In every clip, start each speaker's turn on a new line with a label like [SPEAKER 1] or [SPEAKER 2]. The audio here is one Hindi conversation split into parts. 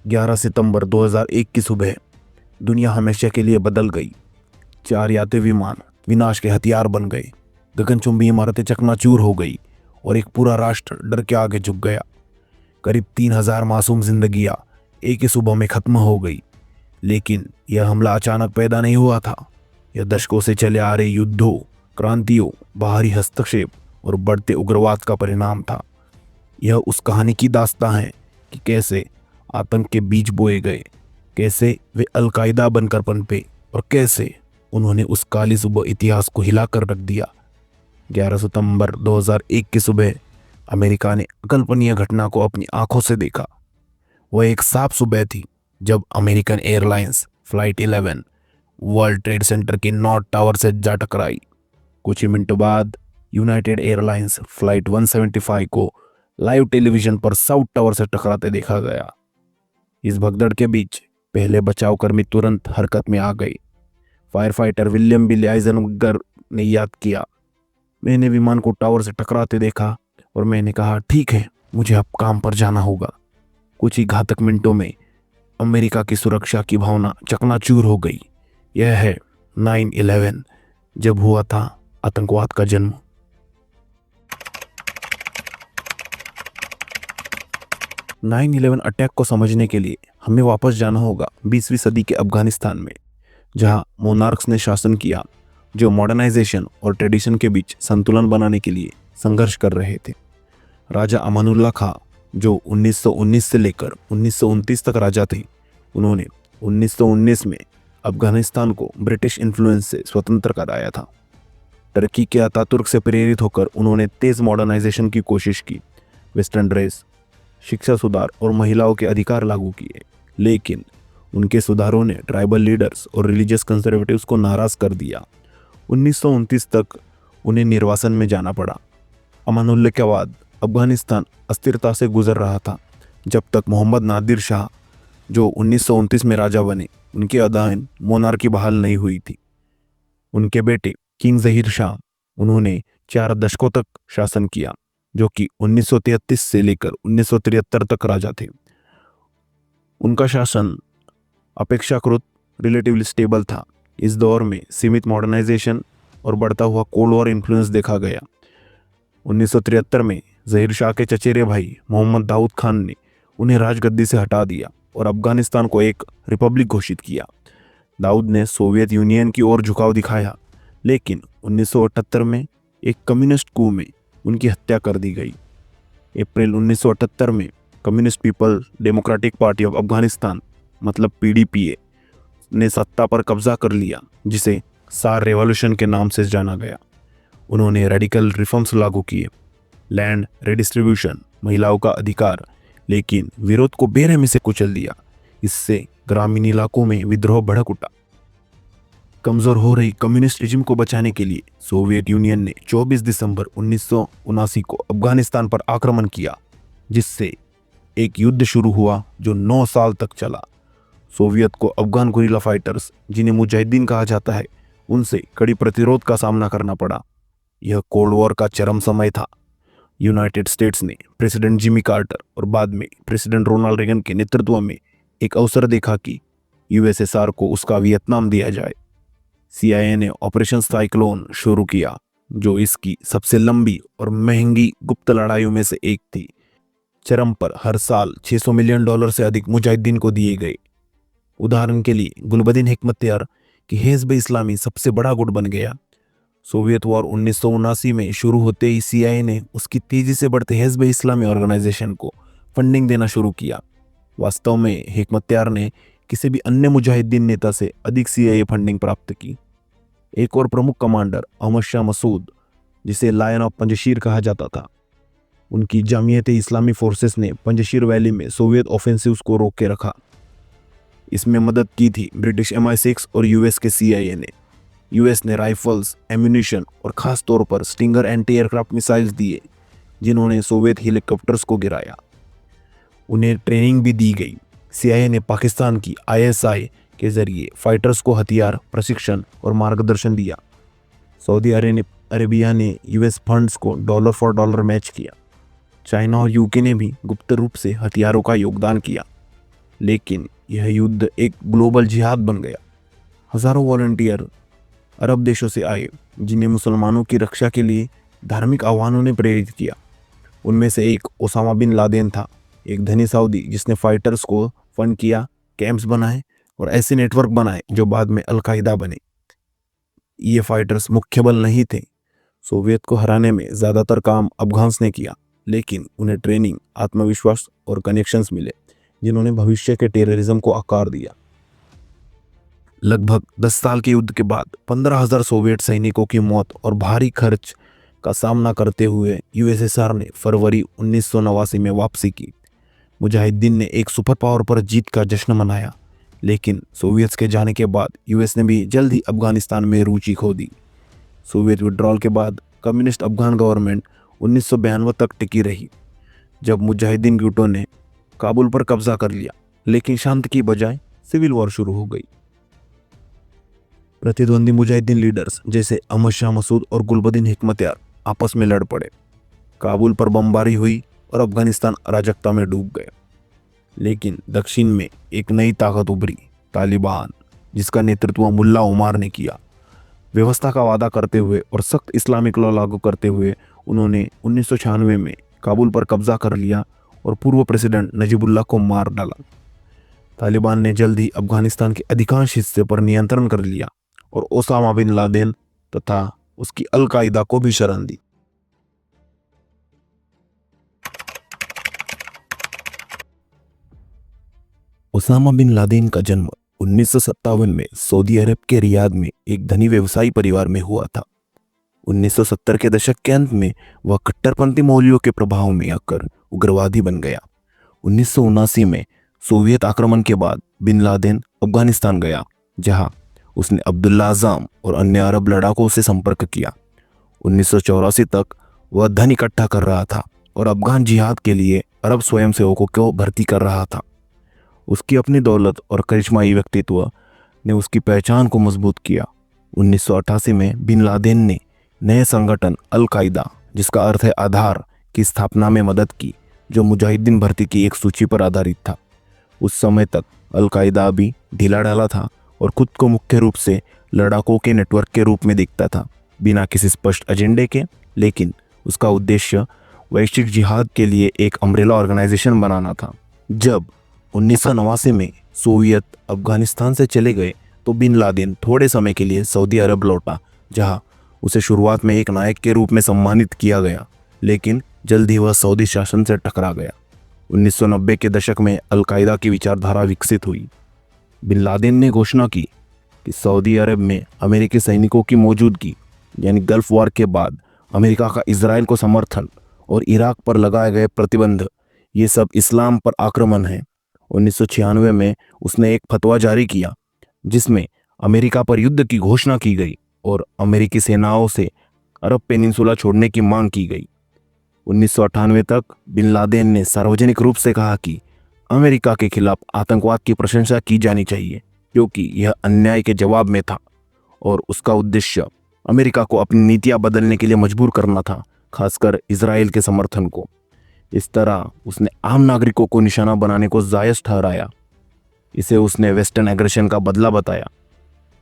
[SPEAKER 1] 11 सितंबर 2001 की सुबह दुनिया हमेशा के लिए बदल गई। 4 यात्री विमान विनाश के हथियार बन गए, गगनचुंबी इमारतें चकनाचूर हो गई और एक पूरा राष्ट्र डर के आगे झुक गया। करीब 3000 मासूम जिंदगियां एक ही सुबह में खत्म हो गई। लेकिन यह हमला अचानक पैदा नहीं हुआ था। यह दशकों से चले आ रहे युद्धों, क्रांतियों, बाहरी हस्तक्षेप और बढ़ते उग्रवाद का परिणाम था। यह उस कहानी की दास्तां है कि कैसे आतंक के बीज बोए गए, कैसे वे अलकायदा बनकर पनपे और कैसे उन्होंने उस काली सुबह इतिहास को हिलाकर रख दिया। 11 सितंबर 2001 की सुबह अमेरिका ने अकल्पनीय घटना को अपनी आंखों से देखा। वह एक साफ सुबह थी जब American airlines flight 11 world trade centre के नॉर्थ टावर से जा टकराई। कुछ ही मिनटों बाद यूनाइटेड एयरलाइंस फ्लाइट 175 को लाइव टेलीविजन पर साउथ टावर से टकराते देखा गया। इस भगदड़ के बीच पहले बचाव कर्मी तुरंत हरकत में आ गए। फायर फाइटर विलियम बिल आइजनगर ने याद किया, मैंने विमान को टावर से टकराते देखा और मैंने कहा, ठीक है, मुझे अब काम पर जाना होगा। कुछ ही घातक मिनटों में अमेरिका की सुरक्षा की भावना चकनाचूर हो गई। यह है 9/11, जब हुआ था आतंकवाद का जन्म। 9/11 अटैक को समझने के लिए हमें वापस जाना होगा 20वीं सदी के अफगानिस्तान में, जहां मोनार्क्स ने शासन किया जो मॉडर्नाइजेशन और ट्रेडिशन के बीच संतुलन बनाने के लिए संघर्ष कर रहे थे। राजा अमानुल्लाह खां, जो 1919 से लेकर 1929 तक राजा थे, उन्होंने 1919 में अफगानिस्तान को ब्रिटिश इन्फ्लुएंस से स्वतंत्र कराया था। टर्की के अतातुर्क से प्रेरित होकर उन्होंने तेज मॉडर्नाइजेशन की कोशिश की, वेस्टर्न ड्रेस, शिक्षा सुधार और महिलाओं के अधिकार लागू किए। लेकिन उनके सुधारों ने ट्राइबल लीडर्स और रिलीजियस कंजर्वेटिव्स को नाराज कर दिया। 1929 तक उन्हें निर्वासन में जाना पड़ा। अमानुल्लाह के बाद अफगानिस्तान अस्थिरता से गुजर रहा था, जब तक मोहम्मद नादिर शाह, जो 1929 में राजा बने, उनके अधीन मोनार्की बहाल नहीं हुई थी। उनके बेटे किंग जहीर शाह, उन्होंने 4 दशकों तक शासन किया, जो कि 1933 से लेकर 1973 तक राजा थे। उनका शासन अपेक्षाकृत रिलेटिवली स्टेबल था। इस दौर में सीमित मॉडर्नाइजेशन और बढ़ता हुआ कोल्ड वॉर इन्फ्लुएंस देखा गया। 1973 में जहीर शाह के चचेरे भाई मोहम्मद दाऊद खान ने उन्हें राजगद्दी से हटा दिया और अफगानिस्तान को एक रिपब्लिक घोषित किया। दाऊद ने सोवियत यूनियन की ओर झुकाव दिखाया, लेकिन 1978 में एक कम्युनिस्ट कू में उनकी हत्या कर दी गई। अप्रैल 1978 में communist people democratic party of Afghanistan, मतलब PDPA, ने सत्ता पर कब्जा कर लिया, जिसे सार रेवोल्यूशन के नाम से जाना गया। उन्होंने रेडिकल रिफॉर्म्स लागू किए, लैंड रिडिस्ट्रीब्यूशन, महिलाओं का अधिकार, लेकिन विरोध को बेरहमी से कुचल दिया। इससे ग्रामीण इलाकों में विद्रोह भड़क उठा। कमजोर हो रही कम्युनिस्ट रिजिम को बचाने के लिए सोवियत यूनियन ने 24 दिसंबर 1979 को अफगानिस्तान पर आक्रमण किया, जिससे एक युद्ध शुरू हुआ जो 9 साल तक चला। सोवियत को अफगान गुरिल्ला फाइटर्स, जिन्हें मुजाहिदीन कहा जाता है, उनसे कड़ी प्रतिरोध का सामना करना पड़ा। यह कोल्ड वॉर का चरम समय था। यूनाइटेड स्टेट्स ने प्रेसिडेंट जिमी कार्टर और बाद में प्रेसिडेंट रोनाल्ड रेगन के नेतृत्व में एक अवसर देखा कि USSR को उसका वियतनाम दिया जाए। CIA ने ऑपरेशन साइक्लोन शुरू किया, जो इसकी सबसे लंबी और महंगी गुप्त लड़ाइयों में से एक थी। चरम पर हर साल $600 मिलियन से अधिक मुजाहिदीन को दिए गए। उदाहरण के लिए गुलबदीन हिकमतयार की हिज़्ब इस्लामी सबसे बड़ा गुट बन गया। सोवियत वॉर 1979 में शुरू होते ही CIA ने उसकी तेजी से बढ़ते हिज़्ब इस्लामी ऑर्गेनाइजेशन को फंडिंग देना शुरू किया। वास्तव में हिकमतयार ने किसी भी अन्य मुजाहिदीन नेता से अधिक CIA फंडिंग प्राप्त की। एक और प्रमुख कमांडर अहमद शाह मसूद, जिसे लायन ऑफ पंजशीर कहा जाता था, उनकी जमीयत इस्लामी फोर्सेस ने पंजशीर वैली में सोवियत ऑफेंसिव्स को रोक के रखा। इसमें मदद की थी ब्रिटिश MI6 और US के CIA ने। US ने राइफल्स, एम्यूनिशन और खास तौर पर स्टिंगर एंटी एयरक्राफ्ट मिसाइल्स दिए, जिन्होंने सोवियत हेलीकॉप्टर्स को गिराया। उन्हें ट्रेनिंग भी दी गई। CIA ने पाकिस्तान की ISI के जरिए फाइटर्स को हथियार, प्रशिक्षण और मार्गदर्शन दिया। सऊदी अरेबिया ने US फंड्स को डॉलर फॉर डॉलर मैच किया। चाइना और UK ने भी गुप्त रूप से हथियारों का योगदान किया। लेकिन यह युद्ध एक ग्लोबल जिहाद बन गया। हजारों वॉलंटियर अरब देशों से आए जिन्हें मुसलमानों की रक्षा के लिए धार्मिक आह्वानों ने प्रेरित किया। उनमें से एक ओसामा बिन लादेन था, एक धनी सऊदी जिसने फाइटर्स को फंड किया, कैंप्स बनाए और ऐसे नेटवर्क बनाए जो बाद में अलकायदा बने। ये फाइटर्स मुख्य बल नहीं थे। सोवियत को हराने में ज्यादातर काम अफगान्स ने किया, लेकिन उन्हें ट्रेनिंग, आत्मविश्वास और कनेक्शंस मिले जिन्होंने भविष्य के टेररिज्म को आकार दिया। लगभग 10 साल के युद्ध के बाद 15,000 सोवियत सैनिकों की मौत और भारी खर्च का सामना करते हुए यूएसएसआर ने फरवरी 1989 में वापसी की। मुजाहिदीन ने एक सुपर पावर पर जीत का जश्न मनाया, लेकिन सोवियत के जाने के बाद यूएस ने भी जल्द ही अफगानिस्तान में रुचि खो दी। सोवियत विड्रॉल के बाद कम्युनिस्ट अफगान गवर्नमेंट 1992 तक टिकी रही, जब मुजाहिदीन गुटों ने काबुल पर कब्जा कर लिया, लेकिन शांति की बजाय सिविल वॉर शुरू हो गई। प्रतिद्वंदी मुजाहिदीन लीडर्स जैसे अहमद शाह मसूद और गुलबदीन हिकमतयार आपस में लड़ पड़े। काबुल पर बमबारी हुई और अफगानिस्तान अराजकता में डूब गया। लेकिन दक्षिण में एक नई ताकत उभरी, तालिबान, जिसका नेतृत्व मुल्ला उमार ने किया। व्यवस्था का वादा करते हुए और सख्त इस्लामिक लॉ लागू करते हुए उन्होंने 1996 में काबुल पर कब्जा कर लिया और पूर्व प्रेसिडेंट नजीबुल्लाह को मार डाला। तालिबान ने जल्द ही अफगानिस्तान के अधिकांश हिस्से पर नियंत्रण कर लिया और ओसामा बिन लादेन तथा उसकी अलकायदा को भी शरण दी। ओसामा बिन लादेन का जन्म 1957 में सऊदी अरब के रियाद में एक धनी व्यवसायी परिवार में हुआ था। 1970 के दशक के अंत में वह कट्टरपंथी मौलवियों के प्रभाव में आकर उग्रवादी बन गया। 1979 में सोवियत आक्रमण के बाद बिन लादेन अफगानिस्तान गया, जहां उसने अब्दुल्ला आज़म और अन्य अरब लड़ाकों से संपर्क किया। 1984 तक वह धन इकट्ठा कर रहा था और अफगान जिहाद के लिए अरब स्वयंसेवकों को भर्ती कर रहा था। उसकी अपनी दौलत और करिश्माई व्यक्तित्व ने उसकी पहचान को मजबूत किया। 1988 में बिन लादेन ने नए संगठन अल-कायदा, जिसका अर्थ है आधार, की स्थापना में मदद की, जो मुजाहिदीन भर्ती की एक सूची पर आधारित था। उस समय तक अल-कायदा भी ढीला ढाला था और खुद को मुख्य रूप से लड़ाकों के नेटवर्क के रूप में देखता था, बिना किसी स्पष्ट एजेंडे के। लेकिन उसका उद्देश्य वैश्विक जिहाद के लिए एक अम्ब्रेला ऑर्गेनाइजेशन बनाना था। जब 1989 में सोवियत अफगानिस्तान से चले गए तो बिन लादेन थोड़े समय के लिए सऊदी अरब लौटा, जहां उसे शुरुआत में एक नायक के रूप में सम्मानित किया गया, लेकिन जल्द ही वह सऊदी शासन से टकरा गया। 1990 के दशक में अल-कायदा की विचारधारा विकसित हुई। बिन लादेन ने घोषणा की कि सऊदी अरब में अमेरिकी सैनिकों की मौजूदगी, यानी गल्फ वॉर के बाद अमेरिका का इजराइल को समर्थन और इराक पर लगाए गए प्रतिबंध, ये सब इस्लाम पर आक्रमण है। 1996 में उसने एक फतवा जारी किया जिसमें अमेरिका पर युद्ध की घोषणा की गई और अमेरिकी सेनाओं से अरब पेनिनसुला छोड़ने की मांग की गई। 1998 तक बिन लादेन ने सार्वजनिक रूप से कहा कि अमेरिका के खिलाफ आतंकवाद की प्रशंसा की जानी चाहिए, क्योंकि यह अन्याय के जवाब में था और उसका उद्देश्य अमेरिका को अपनी नीतियां बदलने के लिए मजबूर करना था, खासकर इजराइल के समर्थन को। इस तरह उसने आम नागरिकों को निशाना बनाने को जायज ठहराया। इसे उसने वेस्टर्न एग्रेशन का बदला बताया।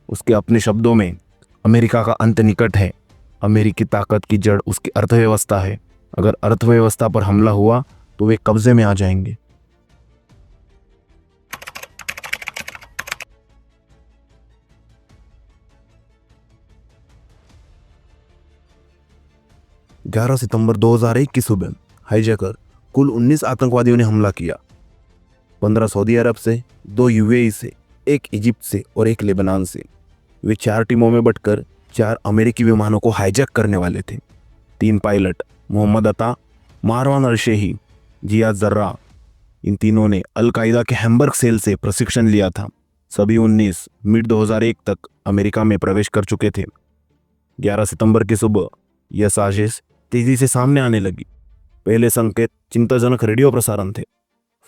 [SPEAKER 1] उसके अपने शब्दों में, अमेरिका का अंत निकट है। अमेरिकी ताकत की जड़ उसकी अर्थव्यवस्था है। अगर अर्थव्यवस्था पर हमला हुआ तो वे कब्जे में आ जाएंगे। ग्यारह सितंबर 2001 की सुबह हाईजैकर कुल 19 आतंकवादियों ने हमला किया। 15 सऊदी अरब से, 2 यूएई से, 1 इजिप्ट से और 1 लेबनान से। वे 4 टीमों में बंटकर 4 अमेरिकी विमानों को हाईजैक करने वाले थे। 3 पायलट, मोहम्मद अता, मारवान अल-शेही, जियाद जर्रा, इन तीनों ने अल-कायदा के हैम्बर्ग सेल से प्रशिक्षण लिया था। सभी 19 मिड 2001 तक अमेरिका में प्रवेश कर चुके थे। 11 सितंबर की सुबह यह साजिश तेजी से सामने आने लगी। पहले संकेत चिंताजनक रेडियो प्रसारण थे।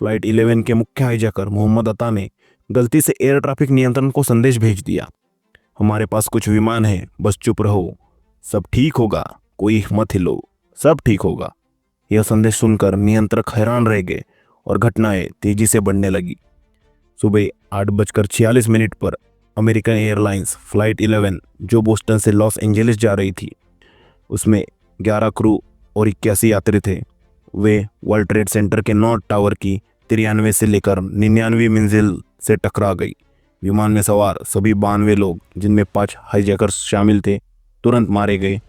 [SPEAKER 1] फ्लाइट 11 के मुख्य हाईजैकर मोहम्मद अता ने गलती से एयर ट्रैफिक नियंत्रण को संदेश भेज दिया, हमारे पास कुछ विमान हैं, बस चुप रहो, सब ठीक होगा, कोई मत हिलो, सब ठीक होगा। यह संदेश सुनकर नियंत्रक हैरान रह गए और घटनाएं तेजी से बढ़ने लगी। सुबह 8:46 पर अमेरिकन एयरलाइंस फ्लाइट 11 जो बोस्टन से लॉस एंजलिस जा रही थी, उसमें 11 क्रू और 81 यात्री थे। वे वर्ल्ड ट्रेड सेंटर के नॉर्थ टावर की 93 से लेकर 99 मंजिल से टकरा गई। विमान में सवार सभी 92 लोग, जिनमें 5 हाईजैकर्स शामिल थे, तुरंत मारे गए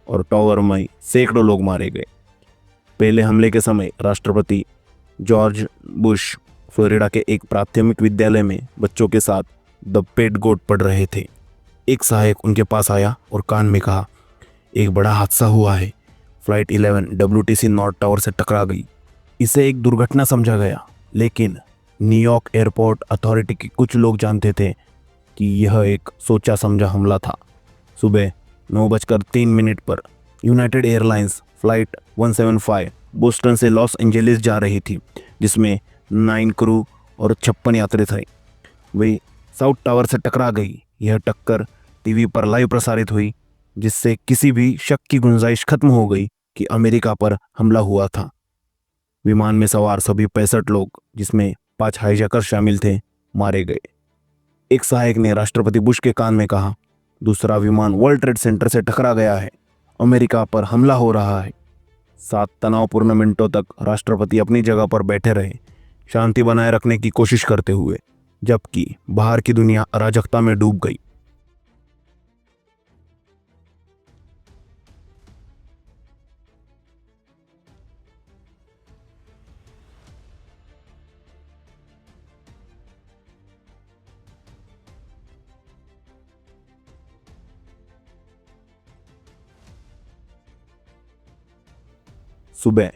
[SPEAKER 1] और टावर में सैकड़ों लोग मारे गए। पहले हमले के समय राष्ट्रपति जॉर्ज बुश फ्लोरिडा के एक प्राथमिक विद्यालय में बच्चों के साथ द पेट गोट पढ़ रहे थे। एक सहायक उनके पास आया और कान में कहा, एक बड़ा हादसा हुआ है, फ्लाइट 11 WTC नॉर्थ टावर से टकरा गई। इसे एक दुर्घटना समझा गया, लेकिन न्यूयॉर्क एयरपोर्ट अथॉरिटी के कुछ लोग जानते थे कि यह एक सोचा समझा हमला था। सुबह 9:03 पर यूनाइटेड एयरलाइंस फ्लाइट 175 बोस्टन से लॉस एंजलिस जा रही थी, जिसमें 9 क्रू और 56 यात्री थे। वे साउथ टावर से टकरा गई। यह टक्कर टीवी पर लाइव प्रसारित हुई, जिससे किसी भी शक की गुंजाइश खत्म हो गई कि अमेरिका पर हमला हुआ था। विमान में सवार सभी 65 लोग, जिसमें 5 हाईजैकर शामिल थे, मारे गए। एक सहायक ने राष्ट्रपति बुश के कान में कहा, दूसरा विमान वर्ल्ड ट्रेड सेंटर से टकरा गया है, अमेरिका पर हमला हो रहा है। 7 तनावपूर्ण मिनटों तक राष्ट्रपति अपनी जगह पर बैठे रहे, शांति बनाए रखने की कोशिश करते हुए, जबकि बाहर की दुनिया अराजकता में डूब गई। सुबह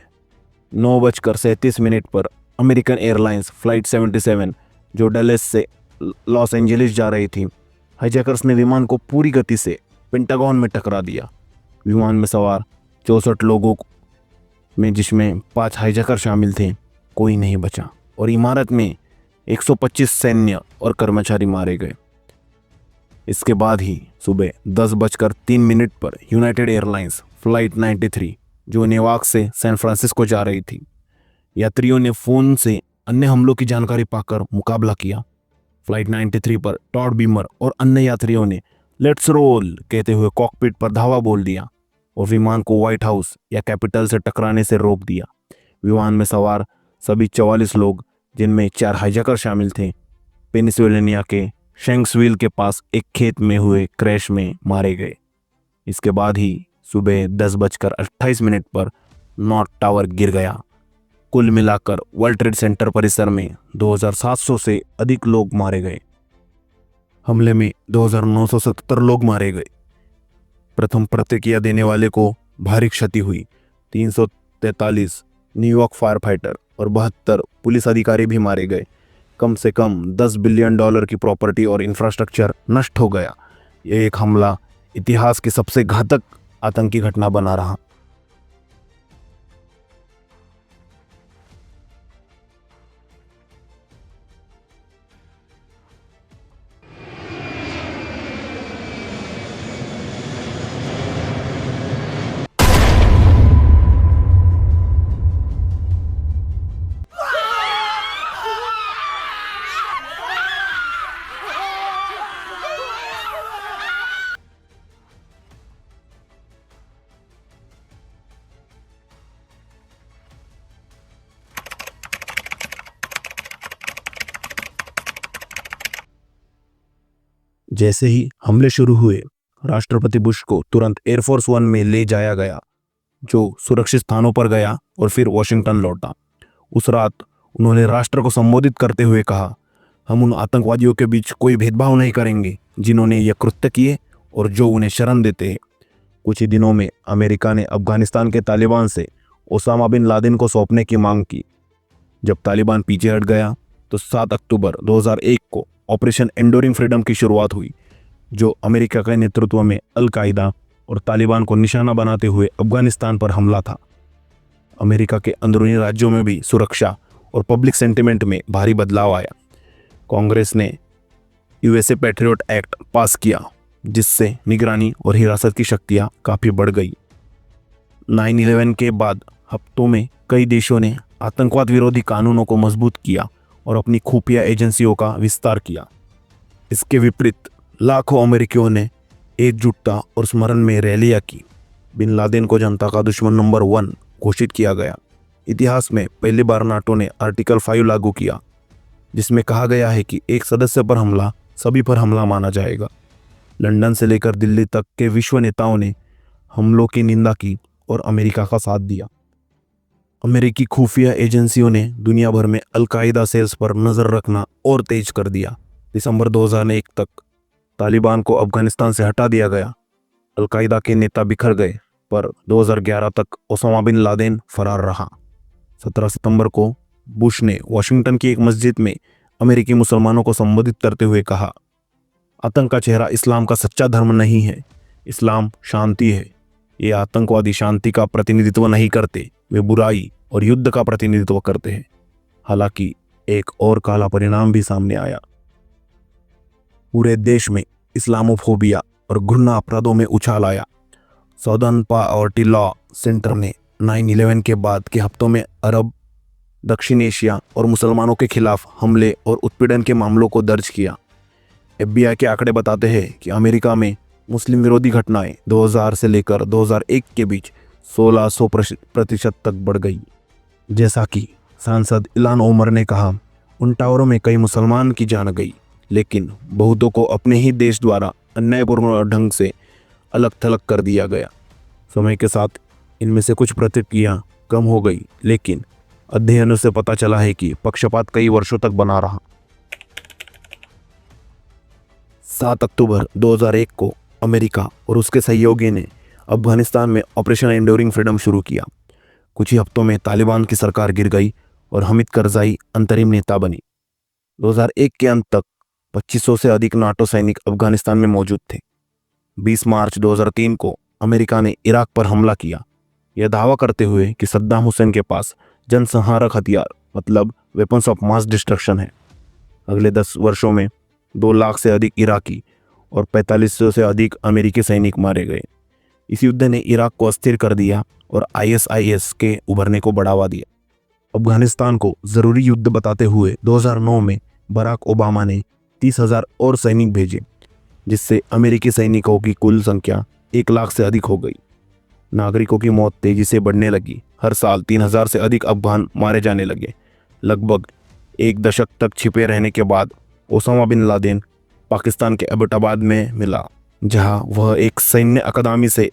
[SPEAKER 1] 9:37 पर अमेरिकन एयरलाइंस फ्लाइट 77 जो डलेस से लॉस एंजलिस जा रही थी, हाईजैकर्स ने विमान को पूरी गति से पेंटागन में टकरा दिया। विमान में सवार 64 लोगों में, जिसमें 5 हाईजैकर शामिल थे, कोई नहीं बचा और इमारत में 125 सैन्य और कर्मचारी मारे गए। इसके बाद ही सुबह 10:03 पर यूनाइटेड एयरलाइंस फ्लाइट 93 जो न्यूयॉर्क से सैन फ्रांसिस्को जा रही थी, यात्रियों ने फ़ोन से अन्य हमलों की जानकारी पाकर मुकाबला किया। फ्लाइट 93 पर टॉड बीमर और अन्य यात्रियों ने लेट्स रोल कहते हुए कॉकपिट पर धावा बोल दिया और विमान को व्हाइट हाउस या कैपिटल से टकराने से रोक दिया। विमान में सवार सभी 44 लोग, जिनमें 4 हाईजैकर शामिल थे, पेनिसिल्वेनिया के शैंक्सविल के पास एक खेत में हुए क्रैश में मारे गए। इसके बाद ही सुबह 10:28 पर नॉर्थ टावर गिर गया। कुल मिलाकर वर्ल्ड ट्रेड सेंटर परिसर में 2700 से अधिक लोग मारे गए। हमले में 2977 लोग मारे गए। प्रथम प्रतिक्रिया देने वाले को भारी क्षति हुई। 343 न्यूयॉर्क फायर फाइटर और 72 पुलिस अधिकारी भी मारे गए। कम से कम $10 बिलियन की प्रॉपर्टी और इंफ्रास्ट्रक्चर नष्ट हो गया। यह एक हमला इतिहास की सबसे घातक आतंकी घटना बना रहा। जैसे ही हमले शुरू हुए, राष्ट्रपति बुश को तुरंत एयरफोर्स 1 में ले जाया गया, जो सुरक्षित स्थानों पर गया और फिर वॉशिंगटन लौटा। उस रात उन्होंने राष्ट्र को संबोधित करते हुए कहा, हम उन आतंकवादियों के बीच कोई भेदभाव नहीं करेंगे जिन्होंने ये कृत्य किए और जो उन्हें शरण देते हैं। कुछ ही दिनों में अमेरिका ने अफगानिस्तान के तालिबान से ओसामा बिन लादेन को सौंपने की मांग की। जब तालिबान पीछे हट गया तो 7 अक्टूबर 2001 को ऑपरेशन एंडोरिंग फ्रीडम की शुरुआत हुई, जो अमेरिका के नेतृत्व में अल कायदा और तालिबान को निशाना बनाते हुए अफगानिस्तान पर हमला था। अमेरिका के अंदरूनी राज्यों में भी सुरक्षा और पब्लिक सेंटिमेंट में भारी बदलाव आया। कांग्रेस ने यूएसए पैट्रियट एक्ट पास किया, जिससे निगरानी और हिरासत की शक्तियां काफ़ी बढ़ गई। 9/11 के बाद हफ्तों में कई देशों ने आतंकवाद विरोधी कानूनों को मजबूत किया और अपनी खुफिया एजेंसियों का विस्तार किया। इसके विपरीत लाखों अमेरिकियों ने एकजुटता और स्मरण में रैलियां की। बिन लादेन को जनता का दुश्मन नंबर 1 घोषित किया गया। इतिहास में पहली बार नाटो ने आर्टिकल 5 लागू किया, जिसमें कहा गया है कि एक सदस्य पर हमला सभी पर हमला माना जाएगा। लंदन से लेकर दिल्ली तक के विश्व नेताओं ने हमलों की निंदा की और अमेरिका का साथ दिया। अमेरिकी खुफिया एजेंसियों ने दुनिया भर में अल-कायदा सेल्स पर नज़र रखना और तेज कर दिया। दिसंबर 2001 तक तालिबान को अफगानिस्तान से हटा दिया गया। अल-कायदा के नेता बिखर गए, पर 2011 तक ओसामा बिन लादेन फरार रहा। 17 सितंबर को बुश ने वाशिंगटन की एक मस्जिद में अमेरिकी मुसलमानों को संबोधित करते हुए कहा, आतंक का चेहरा इस्लाम का सच्चा धर्म नहीं है, इस्लाम शांति है। ये आतंकवादी शांति का प्रतिनिधित्व नहीं करते, वे बुराई और युद्ध का प्रतिनिधित्व करते हैं। हालांकि एक और काला परिणाम भी सामने आया। पूरे देश में इस्लामोफोबिया और घृणा अपराधों में उछाल आया। साउदर्न पावर्टी लॉ सेंटर ने 9/11 के बाद के हफ्तों में अरब, दक्षिण एशिया और मुसलमानों के खिलाफ हमले और उत्पीड़न के मामलों को दर्ज किया। FBI के आंकड़े बताते हैं कि अमेरिका में मुस्लिम विरोधी घटनाएं 2000 से लेकर 2001 के बीच 1600% तक बढ़ गई। जैसा कि सांसद इलान ओमर ने कहा, उन टावरों में कई मुसलमान की जान गई, लेकिन बहुतों को अपने ही देश द्वारा अन्यायपूर्ण ढंग से अलग थलग कर दिया गया। समय के साथ इनमें से कुछ प्रतिक्रिया कम हो गई, लेकिन अध्ययनों से पता चला है कि पक्षपात कई वर्षों तक बना रहा। 7 अक्टूबर 2001 को अमेरिका और उसके सहयोगी ने अफगानिस्तान में ऑपरेशन एंड्योरिंग फ्रीडम शुरू किया। कुछ ही हफ्तों में तालिबान की सरकार गिर गई और हमीद करजाई अंतरिम नेता बनी। 2001 के अंत तक 2500 से अधिक नाटो सैनिक अफगानिस्तान में मौजूद थे। 20 मार्च 2003 को अमेरिका ने इराक पर हमला किया, यह दावा करते हुए कि सद्दाम हुसैन के पास जनसंहारक हथियार मतलब वेपन्स ऑफ मास डिस्ट्रक्शन है। अगले 10 वर्षों में 2 लाख से अधिक इराकी और 4500 से अधिक अमेरिकी सैनिक मारे गए। इस युद्ध ने इराक को अस्थिर कर दिया और ISIS के उभरने को बढ़ावा दिया। अफगानिस्तान को जरूरी युद्ध बताते हुए 2009 में बराक ओबामा ने 30,000 और सैनिक भेजे, जिससे अमेरिकी सैनिकों की कुल संख्या 1 लाख से अधिक हो गई। नागरिकों की मौत तेजी से बढ़ने लगी। हर साल 3,000 से अधिक अफगान मारे जाने लगे। लगभग 1 दशक तक छिपे रहने के बाद ओसामा बिन लादेन पाकिस्तान के एबटाबाद में मिला, जहां वह एक सैन्य अकादमी से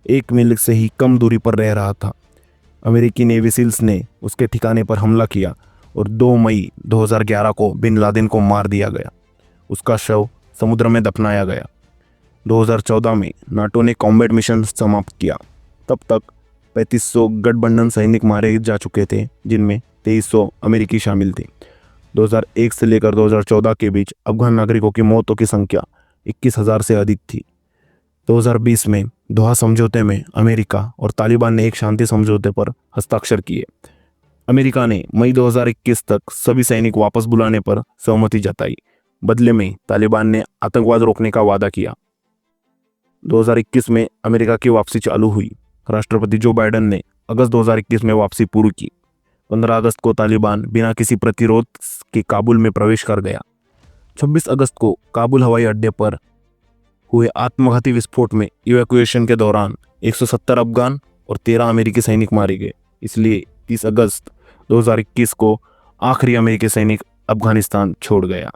[SPEAKER 1] 1 मील से ही कम दूरी पर रह रहा था। अमेरिकी नेवी सील्स ने उसके ठिकाने पर हमला किया और 2 मई 2011 को बिन लादेन को मार दिया गया। उसका शव समुद्र में दफनाया गया। 2014 में नाटो ने कॉम्बैट मिशन समाप्त किया। तब तक 3500 गठबंधन सैनिक मारे जा चुके थे, जिनमें 2300 अमेरिकी शामिल थे। 2001 से लेकर 2014 के बीच अफगान नागरिकों की मौतों की संख्या 21,000 से अधिक थी। 2020 में दोहा समझौते में अमेरिका और तालिबान ने एक शांति समझौते पर हस्ताक्षर किए। अमेरिका ने मई 2021 तक सभी सैनिक वापस बुलाने पर सहमति जताई। बदले में तालिबान ने आतंकवाद रोकने का वादा किया। 2021 में अमेरिका की वापसी चालू हुई। राष्ट्रपति जो बाइडेन ने अगस्त 2021 में वापसी पूरी की। 15 अगस्त को तालिबान बिना किसी प्रतिरोध के काबुल में प्रवेश कर गया। 26 अगस्त को काबुल हवाई अड्डे पर हुए आत्मघाती विस्फोट में इवैक्यूएशन के दौरान 170 अफगान और 13 अमेरिकी सैनिक मारे गए। इसलिए 30 अगस्त 2021 को आखिरी अमेरिकी सैनिक अफगानिस्तान छोड़ गया।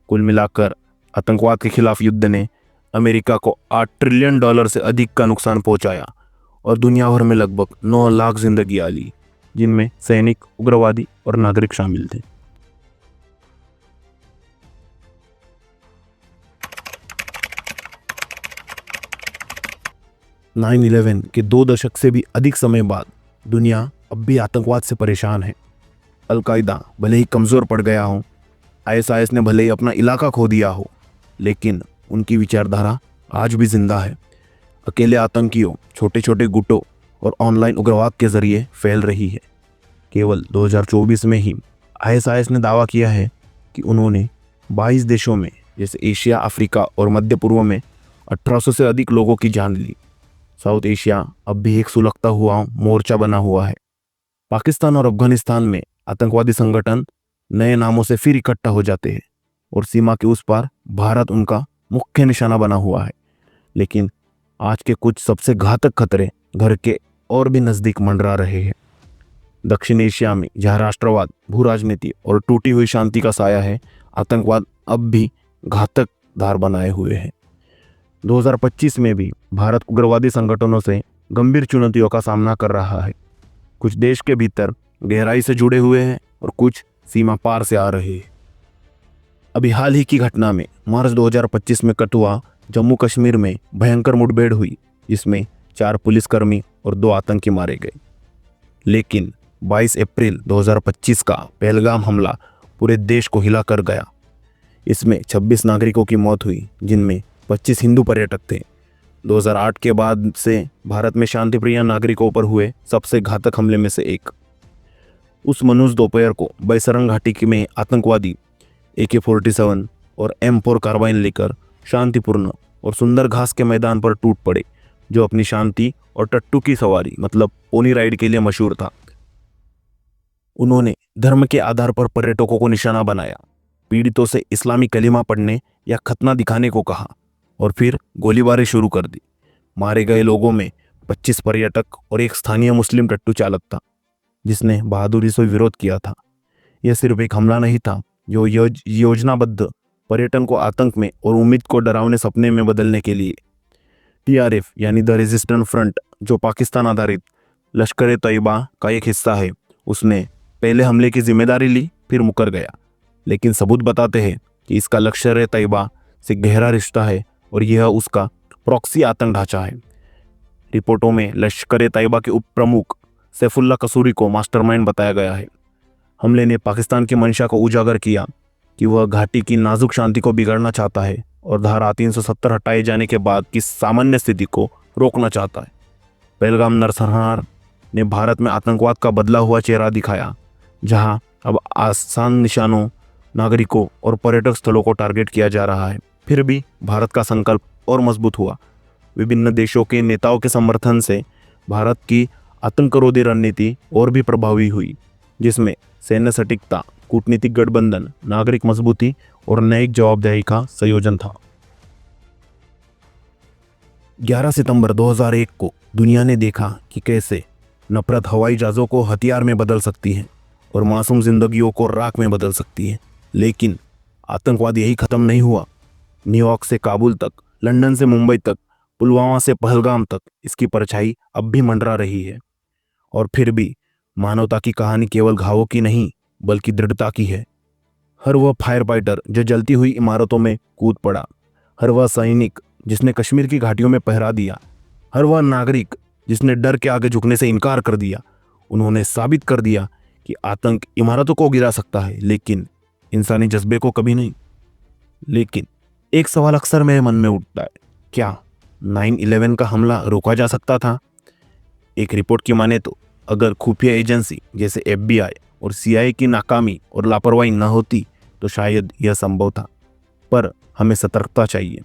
[SPEAKER 1] कुल मिलाकर आतंकवाद के खिलाफ युद्ध ने अमेरिका को $8 ट्रिलियन से अधिक का नुकसान पहुंचाया और दुनिया भर में लगभग 9 लाख जिंदगियां ली, जिनमें सैनिक, उग्रवादी और नागरिक शामिल थे। – 9/11 के 2 दशक से भी अधिक समय बाद दुनिया अब भी आतंकवाद से परेशान है। अल-कायदा भले ही कमज़ोर पड़ गया हो, ISIS ने भले ही अपना इलाका खो दिया हो, लेकिन उनकी विचारधारा आज भी जिंदा है। अकेले आतंकियों, छोटे छोटे गुटों और ऑनलाइन उग्रवाद के जरिए फैल रही है। केवल 2024 में ही ISIS ने दावा किया है कि उन्होंने 22 देशों में जैसे एशिया, अफ्रीका और मध्य पूर्व में 1800 से अधिक लोगों की जान ली। साउथ एशिया अब भी एक सुलगता हुआ मोर्चा बना हुआ है। पाकिस्तान और अफगानिस्तान में आतंकवादी संगठन नए नामों से फिर इकट्ठा हो जाते हैं और सीमा के उस पार भारत उनका मुख्य निशाना बना हुआ है। लेकिन आज के कुछ सबसे घातक खतरे घर के और भी नजदीक मंडरा रहे हैं। दक्षिण एशिया में जहां राष्ट्रवाद, भू राजनीति और टूटी हुई शांति का साया है, आतंकवाद अब भी घातक धार बनाए हुए है। 2025 में भी भारत उग्रवादी संगठनों से गंभीर चुनौतियों का सामना कर रहा है। कुछ देश के भीतर गहराई से जुड़े हुए हैं और कुछ सीमा पार से आ रहे हैं। अभी हाल ही की घटना में मार्च 2025 में कठुआ, जम्मू कश्मीर में भयंकर मुठभेड़ हुई, जिसमें 4 पुलिसकर्मी और 2 आतंकी मारे गए। लेकिन 22 अप्रैल 2025 का पहलगाम हमला पूरे देश को हिला कर गया। इसमें 26 नागरिकों की मौत हुई, जिनमें 25 हिंदू पर्यटक थे। 2008 के बाद से भारत में शांतिप्रिय नागरिकों पर हुए सबसे घातक हमले में से एक। उस मनुष्य दोपहर को बैसरंग घाटी में आतंकवादी AK-47 और M4 कार्बाइन लेकर शांतिपूर्ण और सुंदर घास के मैदान पर टूट पड़े, जो अपनी शांति और टट्टू की सवारी मतलब पोनी राइड के लिए मशहूर था। उन्होंने धर्म के आधार पर पर्यटकों को निशाना बनाया, पीड़ितों से इस्लामी कलिमा पढ़ने या खतना दिखाने को कहा और फिर गोलीबारी शुरू कर दी। मारे गए लोगों में 25 पर्यटक और एक स्थानीय मुस्लिम टट्टू चालक था, जिसने बहादुरी से विरोध किया था। यह सिर्फ एक हमला नहीं था, जो योजनाबद्ध पर्यटन को आतंक में और उम्मीद को डरावने सपने में बदलने के लिए TRF यानी द रेजिस्टेंस फ्रंट, जो पाकिस्तान आधारित लश्कर-ए-तैयबा का एक हिस्सा है, उसने पहले हमले की जिम्मेदारी ली, फिर मुकर गया। लेकिन सबूत बताते हैं कि इसका लश्कर-ए-तैयबा से गहरा रिश्ता है और यह उसका प्रॉक्सी आतंक ढांचा है। रिपोर्टों में लश्कर-ए-तैयबा के उप प्रमुख सैफुल्लाह कसूरी को मास्टरमाइंड बताया गया है। हमले ने पाकिस्तान की मंशा को उजागर किया कि वह घाटी की नाजुक शांति को बिगाड़ना चाहता है और धारा 370 हटाए जाने के बाद की सामान्य स्थिति को रोकना चाहता है। पहलगाम नरसंहार ने भारत में आतंकवाद का बदला हुआ चेहरा दिखाया, जहां अब आसान निशानों, नागरिकों और पर्यटक स्थलों को टारगेट किया जा रहा है। फिर भी भारत का संकल्प और मजबूत हुआ। विभिन्न देशों के नेताओं के समर्थन से भारत की आतंकरोधी रणनीति और भी प्रभावी हुई, जिसमें सैन्य सटीकता, कूटनीतिक गठबंधन, नागरिक मजबूती और न्यायिक जवाबदेही का संयोजन था। 11 सितंबर 2001 को दुनिया ने देखा कि कैसे नफरत हवाई जहाज़ों को हथियार में बदल सकती है और मासूम जिंदगियों को राख में बदल सकती है। लेकिन आतंकवाद यही खत्म नहीं हुआ। न्यूयॉर्क से काबुल तक, लंदन से मुंबई तक, पुलवामा से पहलगाम तक इसकी परछाई अब भी मंडरा रही है। और फिर भी मानवता की कहानी केवल घावों की नहीं, बल्कि दृढ़ता की है। हर वह फायर फाइटर जो जलती हुई इमारतों में कूद पड़ा, हर वह सैनिक जिसने कश्मीर की घाटियों में पहरा दिया, हर वह नागरिक जिसने डर के आगे झुकने से इनकार कर दिया, उन्होंने साबित कर दिया कि आतंक इमारतों को गिरा सकता है, लेकिन इंसानी जज्बे को कभी नहीं। लेकिन एक सवाल अक्सर मेरे मन में उठता है, क्या 9/11 का हमला रोका जा सकता था? एक रिपोर्ट की माने तो अगर खुफिया एजेंसी जैसे FBI और CIA की नाकामी और लापरवाही न होती तो शायद यह संभव था। पर हमें सतर्कता चाहिए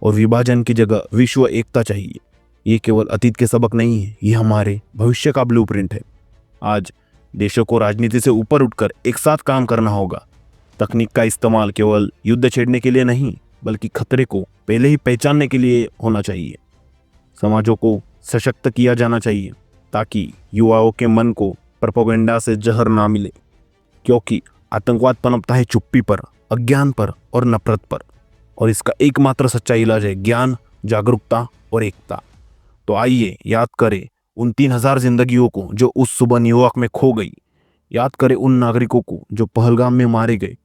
[SPEAKER 1] और विभाजन की जगह विश्व एकता चाहिए। ये केवल अतीत के सबक नहीं है, ये हमारे भविष्य का ब्लूप्रिंट है। आज देशों को राजनीति से ऊपर उठकर एक साथ काम करना होगा। तकनीक का इस्तेमाल केवल युद्ध छेड़ने के लिए नहीं, बल्कि खतरे को पहले ही पहचानने के लिए होना चाहिए। समाजों को सशक्त किया जाना चाहिए ताकि युवाओं के मन को प्रोपेगेंडा से जहर ना मिले, क्योंकि आतंकवाद पनपता है चुप्पी पर, अज्ञान पर और नफरत पर, और इसका एकमात्र सच्चा इलाज है ज्ञान, जागरूकता और एकता। तो आइए याद करें उन 3000 जिंदगियों को जो उस सुबह न्यूयॉर्क में खो गई, याद करें उन नागरिकों को जो पहलगाम में मारे गए,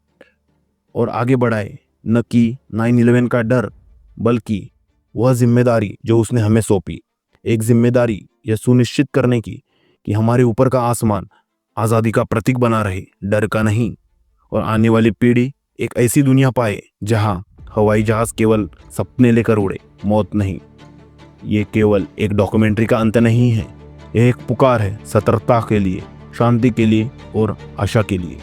[SPEAKER 1] और आगे बढ़ाए न कि 9/11 का डर, बल्कि वह जिम्मेदारी जो उसने हमें सौंपी। एक जिम्मेदारी यह सुनिश्चित करने की कि हमारे ऊपर का आसमान आज़ादी का प्रतीक बना रहे, डर का नहीं, और आने वाली पीढ़ी एक ऐसी दुनिया पाए जहां हवाई जहाज केवल सपने लेकर उड़े, मौत नहीं। ये केवल एक डॉक्यूमेंट्री का अंत नहीं है, यह एक पुकार है सतर्कता के लिए, शांति के लिए और आशा के लिए।